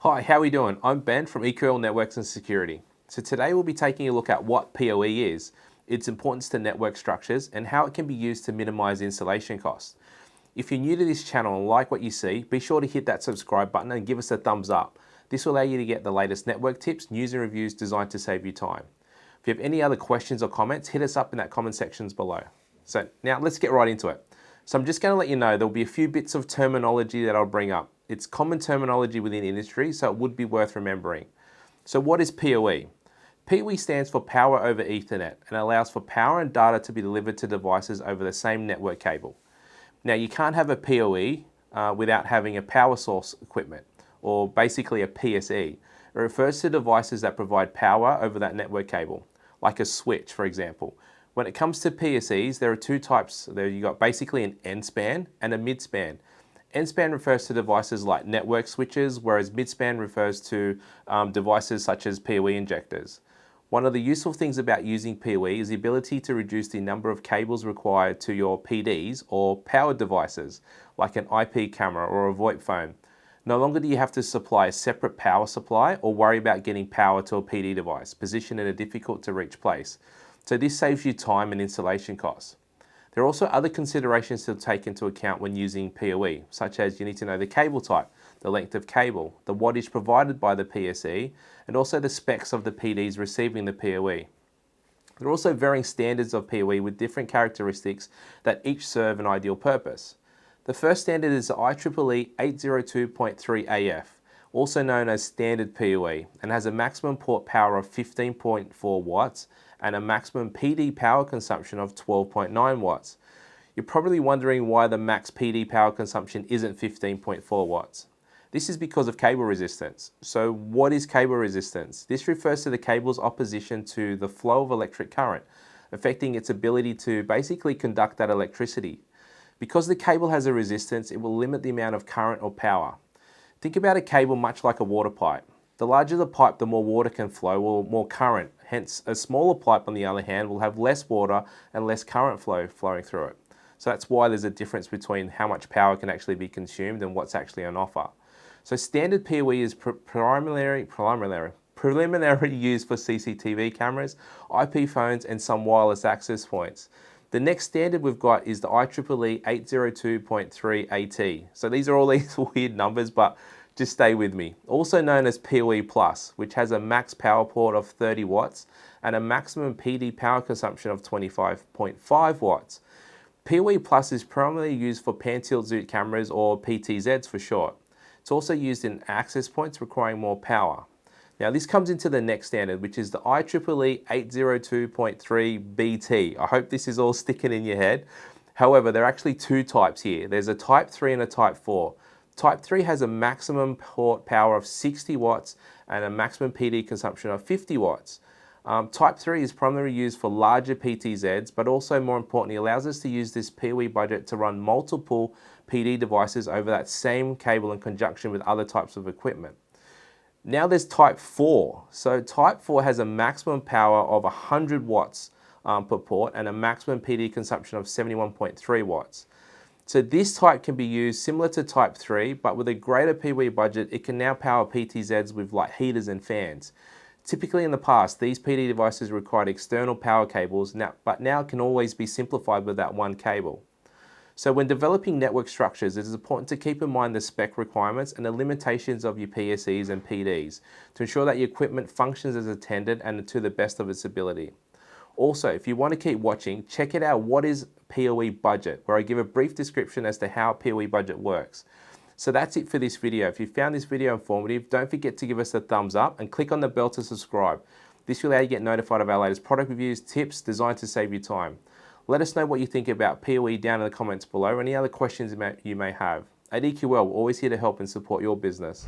Hi, how are we doing? I'm Ben from EQL Networks and Security. So today we'll be taking a look at what PoE is, its importance to network structures, and how it can be used to minimize installation costs. If you're new to this channel and like what you see, be sure to hit that subscribe button and give us a thumbs up. This will allow you to get the latest network tips, news and reviews designed to save you time. If you have any other questions or comments, hit us up in that comment sections below. So now let's get right into it. So I'm just going to let you know there'll be a few bits of terminology that I'll bring up. It's common terminology within industry, so it would be worth remembering. So what is PoE? PoE stands for Power over Ethernet and allows for power and data to be delivered to devices over the same network cable. Now you can't have a PoE without having a power source equipment, or basically a PSE. It refers to devices that provide power over that network cable, like a switch, for example. When it comes to PSEs, there are two types. You've got basically an N-span and a mid-span. N-span refers to devices like network switches, whereas mid-span refers to devices such as PoE injectors. One of the useful things about using PoE is the ability to reduce the number of cables required to your PDs or powered devices, like an IP camera or a VoIP phone. No longer do you have to supply a separate power supply or worry about getting power to a PD device, positioned in a difficult to reach place. So this saves you time and installation costs. There are also other considerations to take into account when using PoE, such as you need to know the cable type, the length of cable, the wattage provided by the PSE, and also the specs of the PDs receiving the PoE. There are also varying standards of PoE with different characteristics that each serve an ideal purpose. The first standard is the IEEE 802.3AF, also known as Standard PoE, and has a maximum port power of 15.4 watts and a maximum PD power consumption of 12.9 watts. You're probably wondering why the max PD power consumption isn't 15.4 watts. This is because of cable resistance. So what is cable resistance? This refers to the cable's opposition to the flow of electric current, affecting its ability to basically conduct that electricity. Because the cable has a resistance, it will limit the amount of current or power. Think about a cable much like a water pipe. The larger the pipe, the more water can flow or more current. Hence, a smaller pipe, on the other hand, will have less water and less current flowing through it. So that's why there's a difference between how much power can actually be consumed and what's actually on offer. So standard PoE is preliminary used for CCTV cameras, IP phones, and some wireless access points. The next standard we've got is the IEEE 802.3AT. So these are all these weird numbers, but just stay with me. Also known as PoE+, which has a max power port of 30 watts and a maximum PD power consumption of 25.5 watts. PoE+ is primarily used for pan-tilt-zoom cameras, or PTZs for short. It's also used in access points requiring more power. Now this comes into the next standard, which is the IEEE 802.3BT. I hope this is all sticking in your head. However, there are actually two types here. There's a Type 3 and a Type 4. Type 3 has a maximum port power of 60 watts and a maximum PD consumption of 50 watts. Type 3 is primarily used for larger PTZs, but also more importantly allows us to use this PoE budget to run multiple PD devices over that same cable in conjunction with other types of equipment. Now there's Type 4. So Type 4 has a maximum power of 100 watts per port and a maximum PD consumption of 71.3 watts. So this type can be used similar to Type 3, but with a greater PoE budget, it can now power PTZs with like heaters and fans. Typically in the past, these PD devices required external power cables, but now can always be simplified with that one cable. So when developing network structures, it is important to keep in mind the spec requirements and the limitations of your PSEs and PDs to ensure that your equipment functions as intended and to the best of its ability. Also, if you want to keep watching, check it out, What is PoE Budget, where I give a brief description as to how PoE Budget works. So that's it for this video. If you found this video informative, don't forget to give us a thumbs up and click on the bell to subscribe. This will allow you to get notified of our latest product reviews, tips designed to save you time. Let us know what you think about PoE down in the comments below, or any other questions you may have. At EQL, we're always here to help and support your business.